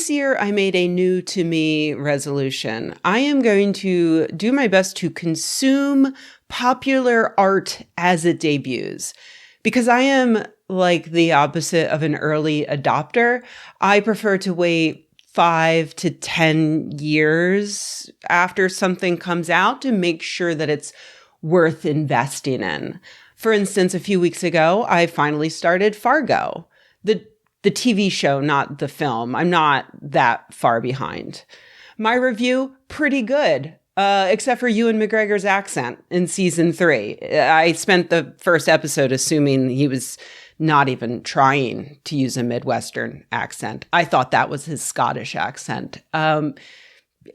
this year I made a new to me resolution. I am going to do my best to consume popular art as it debuts, because I am like the opposite of an early adopter. I prefer to wait 5 to 10 years after something comes out to make sure that it's worth investing in. For instance, a few weeks ago, I finally started Fargo, the TV show, not the film. I'm not that far behind. My review, pretty good, except for Ewan McGregor's accent in season 3. I spent the first episode assuming he was not even trying to use a Midwestern accent. I thought that was his Scottish accent. And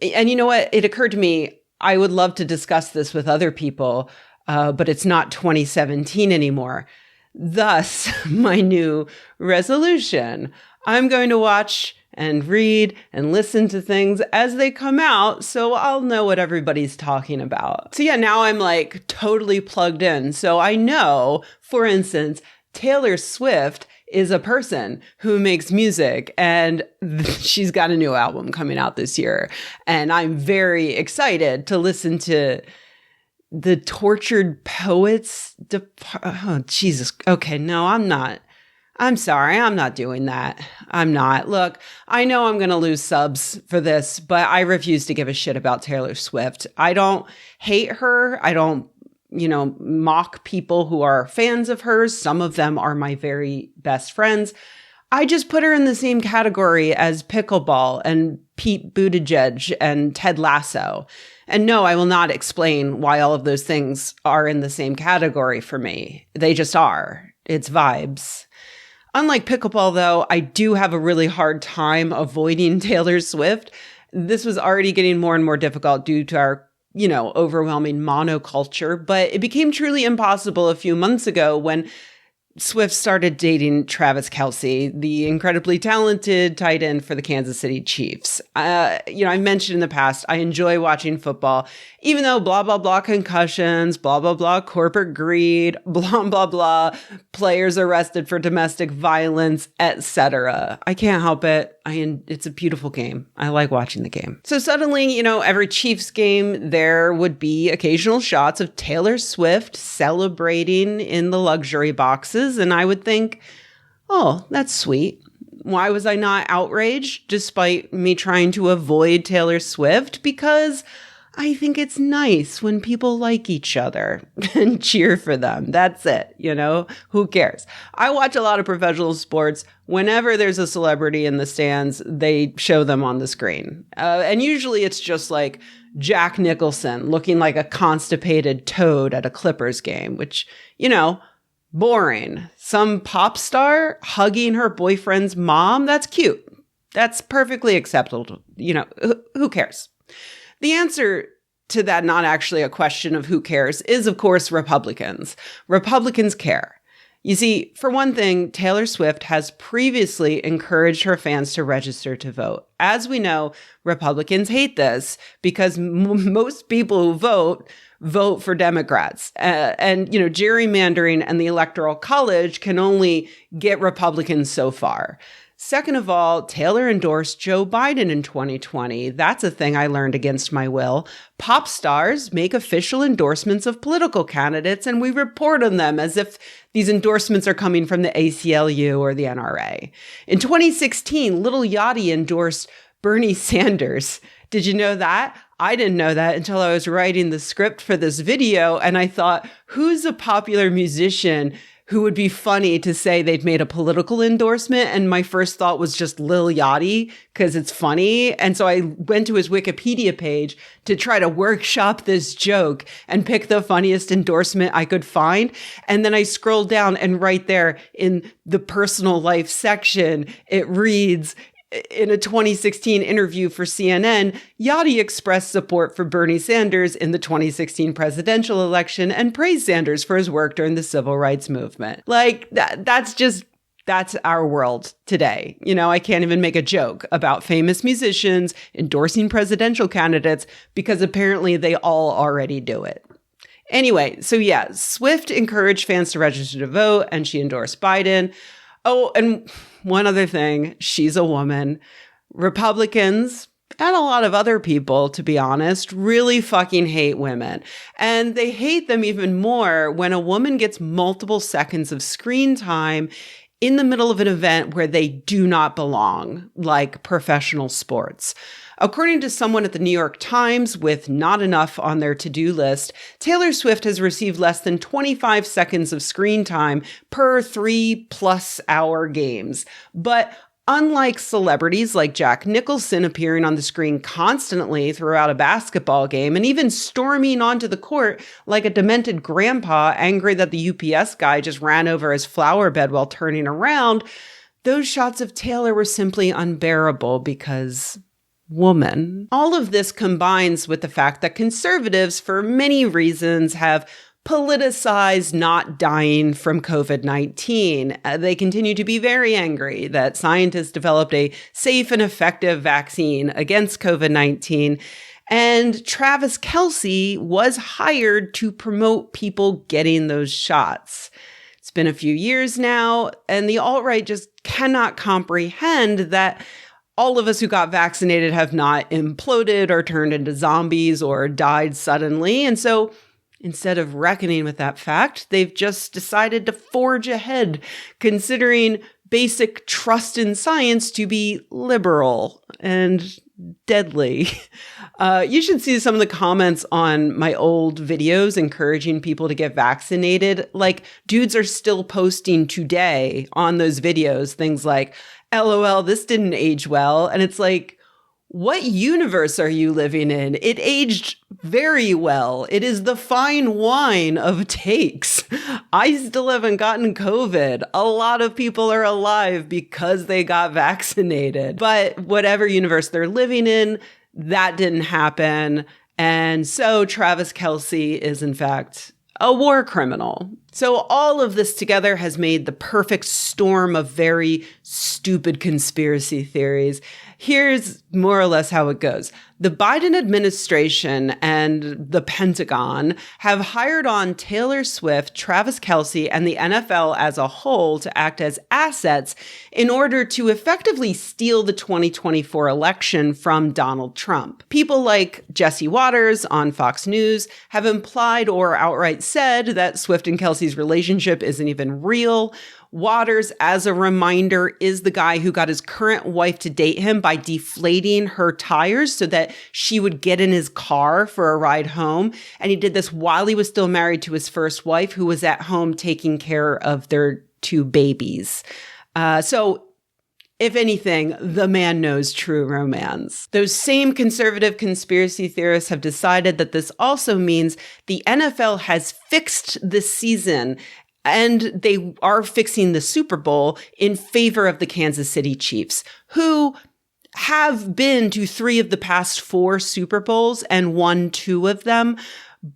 you know what? It occurred to me, I would love to discuss this with other people, but it's not 2017 anymore. Thus, my new resolution. I'm going to watch and read and listen to things as they come out, so I'll know what everybody's talking about. So yeah, now I'm like totally plugged in. So I know, for instance, Taylor Swift is a person who makes music, and she's got a new album coming out this year. And I'm very excited to listen to the Tortured Poets. Oh, Jesus. Okay, no, I'm not. I'm sorry. I'm not doing that. I'm not. Look, I know I'm going to lose subs for this, but I refuse to give a shit about Taylor Swift. I don't hate her. I don't, mock people who are fans of hers. Some of them are my very best friends. I just put her in the same category as Pickleball and Pete Buttigieg and Ted Lasso. And no, I will not explain why all of those things are in the same category for me. They just are. It's vibes. Unlike Pickleball, though, I do have a really hard time avoiding Taylor Swift. This was already getting more and more difficult due to our, overwhelming monoculture, but it became truly impossible a few months ago when Swift started dating Travis Kelce, the incredibly talented tight end for the Kansas City Chiefs. I've mentioned in the past, I enjoy watching football, even though blah, blah, blah, concussions, blah, blah, blah, corporate greed, blah, blah, blah, players arrested for domestic violence, etc. I can't help it. It's a beautiful game. I like watching the game. So suddenly, every Chiefs game, there would be occasional shots of Taylor Swift celebrating in the luxury boxes. And I would think, oh, that's sweet. Why was I not outraged despite me trying to avoid Taylor Swift? Because I think it's nice when people like each other and cheer for them. That's it. Who cares? I watch a lot of professional sports. Whenever there's a celebrity in the stands, they show them on the screen. And usually it's just like Jack Nicholson looking like a constipated toad at a Clippers game, which, boring. Some pop star hugging her boyfriend's mom. That's cute. That's perfectly acceptable. Who cares? The answer to that, not actually a question of who cares, is, of course, Republicans. Republicans care. You see, for one thing, Taylor Swift has previously encouraged her fans to register to vote. As we know, Republicans hate this because most people who vote for Democrats. And gerrymandering and the Electoral College can only get Republicans so far. Second of all, Taylor endorsed Joe Biden in 2020. That's a thing I learned against my will. Pop stars make official endorsements of political candidates, and we report on them as if these endorsements are coming from the ACLU or the NRA. In 2016, Lil Yachty endorsed Bernie Sanders. Did you know that? I didn't know that until I was writing the script for this video, and I thought, who's a popular musician who would be funny to say they've made a political endorsement? And my first thought was just Lil Yachty, because it's funny. And so I went to his Wikipedia page to try to workshop this joke and pick the funniest endorsement I could find. And then I scrolled down, and right there in the personal life section, it reads, in a 2016 interview for CNN, Yachty expressed support for Bernie Sanders in the 2016 presidential election and praised Sanders for his work during the civil rights movement. Like, that's our world today. I can't even make a joke about famous musicians endorsing presidential candidates because apparently they all already do it. Anyway, so yeah, Swift encouraged fans to register to vote, and she endorsed Biden. Oh, and one other thing, she's a woman. Republicans, and a lot of other people, to be honest, really fucking hate women. And they hate them even more when a woman gets multiple seconds of screen time in the middle of an event where they do not belong, like professional sports. According to someone at the New York Times with not enough on their to-do list, Taylor Swift has received less than 25 seconds of screen time per 3+ hour games. But unlike celebrities like Jack Nicholson appearing on the screen constantly throughout a basketball game and even storming onto the court like a demented grandpa angry that the UPS guy just ran over his flower bed while turning around, those shots of Taylor were simply unbearable because woman. All of this combines with the fact that conservatives, for many reasons, have politicized not dying from COVID-19. They continue to be very angry that scientists developed a safe and effective vaccine against COVID-19. And Travis Kelce was hired to promote people getting those shots. It's been a few years now, and the alt-right just cannot comprehend that all of us who got vaccinated have not imploded or turned into zombies or died suddenly. And so instead of reckoning with that fact, they've just decided to forge ahead, considering basic trust in science to be liberal and deadly. You should see some of the comments on my old videos encouraging people to get vaccinated. Like, dudes are still posting today on those videos things like, LOL, this didn't age well. And it's like, what universe are you living in? It aged very well. It is the fine wine of takes. I still haven't gotten COVID. A lot of people are alive because they got vaccinated. But whatever universe they're living in, that didn't happen. And so Travis Kelce is, in fact, a war criminal. So all of this together has made the perfect storm of very stupid conspiracy theories. Here's more or less how it goes. The Biden administration and the Pentagon have hired on Taylor Swift, Travis Kelce, and the NFL as a whole to act as assets in order to effectively steal the 2024 election from Donald Trump. People like Jesse Waters on Fox News have implied or outright said that Swift and Kelce's relationship isn't even real. Waters, as a reminder, is the guy who got his current wife to date him by deflating her tires so that she would get in his car for a ride home. And he did this while he was still married to his first wife, who was at home taking care of their 2 babies. So if anything, the man knows true romance. Those same conservative conspiracy theorists have decided that this also means the NFL has fixed this season, and they are fixing the Super Bowl in favor of the Kansas City Chiefs, who have been to 3 of the past 4 Super Bowls and won 2 of them.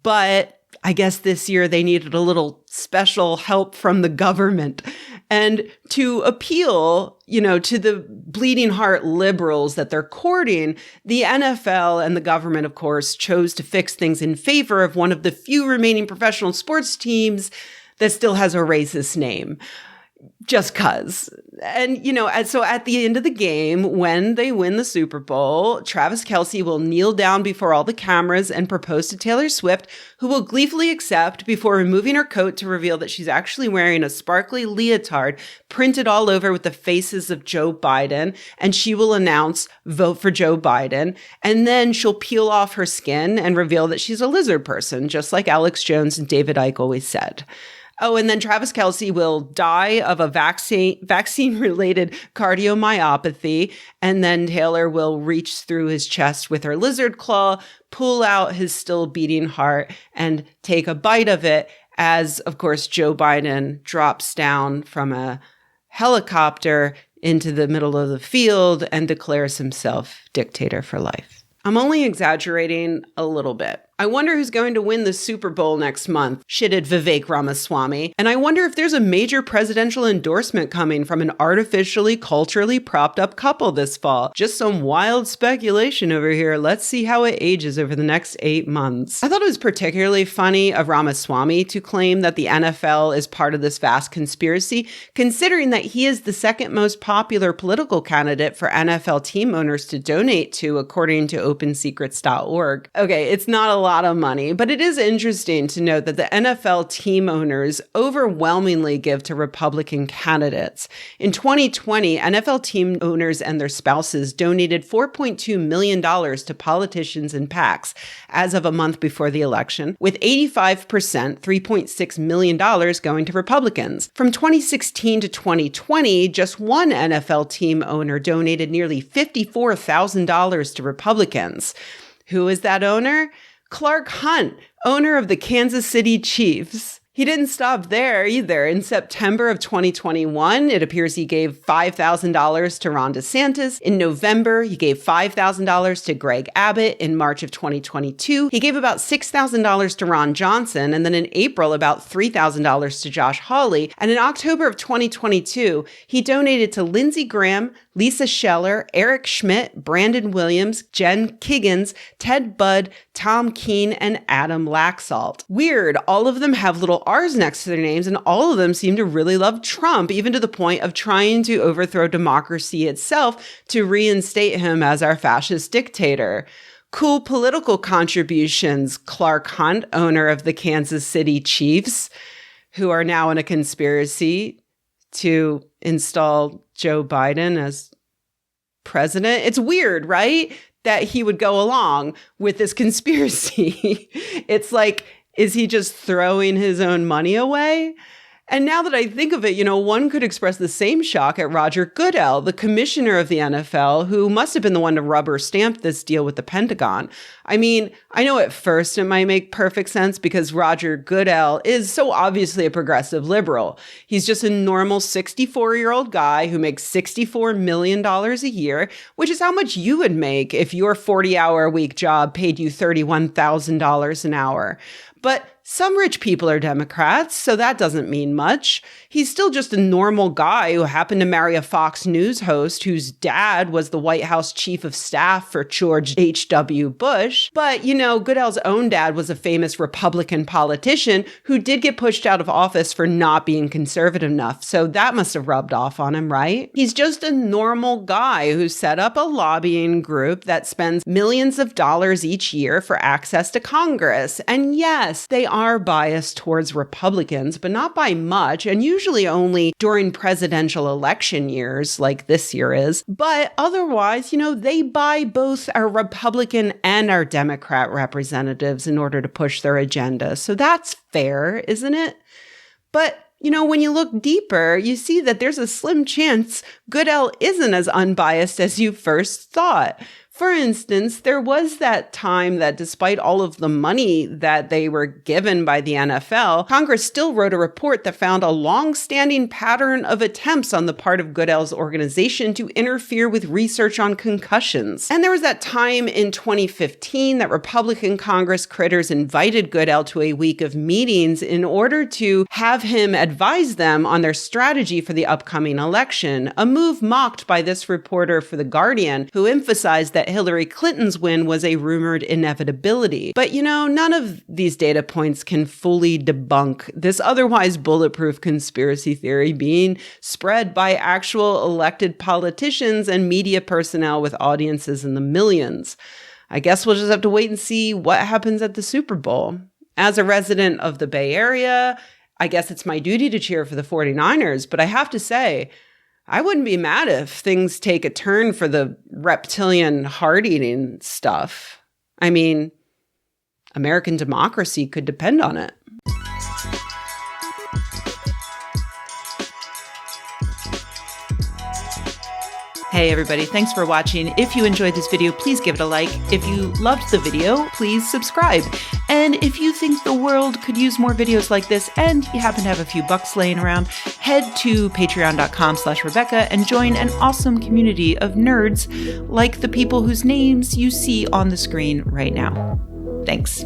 But I guess this year they needed a little special help from the government. And to appeal, to the bleeding heart liberals that they're courting, the NFL and the government, of course, chose to fix things in favor of one of the few remaining professional sports teams that still has a racist name. Just cuz. And, so at the end of the game, when they win the Super Bowl, Travis Kelce will kneel down before all the cameras and propose to Taylor Swift, who will gleefully accept before removing her coat to reveal that she's actually wearing a sparkly leotard printed all over with the faces of Joe Biden. And she will announce, vote for Joe Biden. And then she'll peel off her skin and reveal that she's a lizard person, just like Alex Jones and David Icke always said. Oh, and then Travis Kelce will die of a vaccine-related cardiomyopathy, and then Taylor will reach through his chest with her lizard claw, pull out his still beating heart, and take a bite of it as, of course, Joe Biden drops down from a helicopter into the middle of the field and declares himself dictator for life. I'm only exaggerating a little bit. I wonder who's going to win the Super Bowl next month, shitted Vivek Ramaswamy. And I wonder if there's a major presidential endorsement coming from an artificially, culturally propped up couple this fall. Just some wild speculation over here. Let's see how it ages over the next 8 months. I thought it was particularly funny of Ramaswamy to claim that the NFL is part of this vast conspiracy, considering that he is the second most popular political candidate for NFL team owners to donate to, according to OpenSecrets.org. Okay, it's not a lot of money, but it is interesting to note that the NFL team owners overwhelmingly give to Republican candidates. In 2020, NFL team owners and their spouses donated $4.2 million to politicians and PACs as of a month before the election, with 85%, $3.6 million, going to Republicans. From 2016 to 2020, just one NFL team owner donated nearly $54,000 to Republicans. Who is that owner? Clark Hunt, owner of the Kansas City Chiefs. He didn't stop there either. In September of 2021, it appears he gave $5,000 to Ron DeSantis. In November, he gave $5,000 to Greg Abbott. In March of 2022, he gave about $6,000 to Ron Johnson. And then in April, about $3,000 to Josh Hawley. And in October of 2022, he donated to Lindsey Graham, Lisa Scheller, Eric Schmidt, Brandon Williams, Jen Kiggins, Ted Budd, Tom Keene, and Adam Laxalt. Weird, all of them have little R's next to their names, and all of them seem to really love Trump, even to the point of trying to overthrow democracy itself to reinstate him as our fascist dictator. Cool political contributions, Clark Hunt, owner of the Kansas City Chiefs, who are now in a conspiracy to install Joe Biden as president. It's weird, right? That he would go along with this conspiracy. It's like, is he just throwing his own money away? And now that I think of it, one could express the same shock at Roger Goodell, the commissioner of the NFL, who must have been the one to rubber stamp this deal with the Pentagon. I mean, I know at first it might make perfect sense because Roger Goodell is so obviously a progressive liberal. He's just a normal 64-year-old guy who makes $64 million a year, which is how much you would make if your 40-hour-a-week job paid you $31,000 an hour. But some rich people are Democrats, so that doesn't mean much. He's still just a normal guy who happened to marry a Fox News host whose dad was the White House chief of staff for George H.W. Bush. But, Goodell's own dad was a famous Republican politician who did get pushed out of office for not being conservative enough. So that must have rubbed off on him, right? He's just a normal guy who set up a lobbying group that spends millions of dollars each year for access to Congress. And yes, they are biased towards Republicans, but not by much, and usually only during presidential election years, like this year is. But otherwise, they buy both our Republican and our Democrat representatives in order to push their agenda. So that's fair, isn't it? But when you look deeper, you see that there's a slim chance Goodell isn't as unbiased as you first thought. For instance, there was that time that despite all of the money that they were given by the NFL, Congress still wrote a report that found a long-standing pattern of attempts on the part of Goodell's organization to interfere with research on concussions. And there was that time in 2015 that Republican Congress critters invited Goodell to a week of meetings in order to have him advise them on their strategy for the upcoming election, a move mocked by this reporter for The Guardian, who emphasized that Hillary Clinton's win was a rumored inevitability. But none of these data points can fully debunk this otherwise bulletproof conspiracy theory being spread by actual elected politicians and media personnel with audiences in the millions. I guess we'll just have to wait and see what happens at the Super Bowl. As a resident of the Bay Area, I guess it's my duty to cheer for the 49ers, but I have to say, I wouldn't be mad if things take a turn for the reptilian heart-eating stuff. I mean, American democracy could depend on it. Hey everybody, thanks for watching. If you enjoyed this video, please give it a like. If you loved the video, please subscribe. And if you think the world could use more videos like this and you happen to have a few bucks laying around, head to patreon.com/Rebecca and join an awesome community of nerds like the people whose names you see on the screen right now. Thanks.